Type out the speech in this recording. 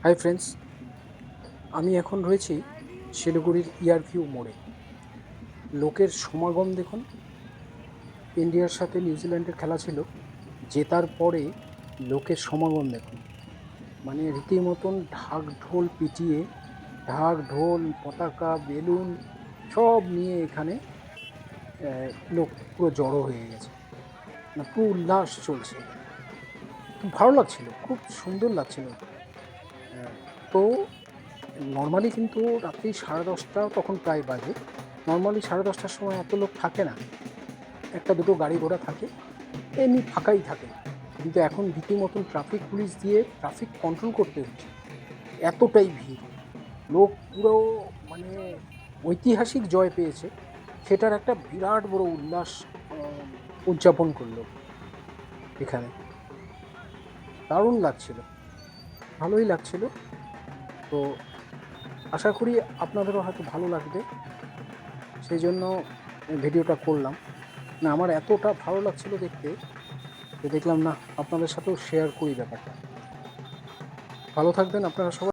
Hi friends, আমি এখন রয়েছি শিলিগুড়ির ইয়ারভিউ মোড়ে। লোকের সমাগম দেখুন। ইন্ডিয়ার সাথে নিউজিল্যান্ডের খেলা ছিল, জেতার পরে লোকের সমাগম দেখুন। মানে রীতিমতন ঢাক ঢোল পিটিয়ে, ঢাক ঢোল পতাকা বেলুন সব নিয়ে এখানে লোক পুরো জড়ো হয়ে গেছে। না, পুরো উল্লাস চলছে। খুব ভালো লাগছিল, খুব সুন্দর লাগছিল। তো নর্মালি কিন্তু রাত্রি 10:30 তখন প্রায় বাজে। নর্মালি 10:30টার সময় এত লোক থাকে না, একটা দুটো গাড়ি ঘোড়া থাকে, এমনি ফাঁকাই থাকে। কিন্তু এখন রীতিমতন ট্রাফিক পুলিশ দিয়ে ট্রাফিক কন্ট্রোল করতে হচ্ছে, এতটাই ভিড়। লোক পুরো মানে ঐতিহাসিক জয় পেয়েছে, সেটার একটা বিরাট বড় উল্লাস উদযাপন করলো এখানে। দারুণ লাগছিল, ভালোই লাগছিল। তো আশা করি আপনাদেরও হয়তো ভালো লাগবে, সেই জন্য ভিডিওটা করলাম। না, আমার এতটা ভালো লাগছিল দেখতে, যে দেখলাম না আপনাদের সাথেও শেয়ার করি ব্যাপারটা। ভালো থাকবেন আপনারা সবাই।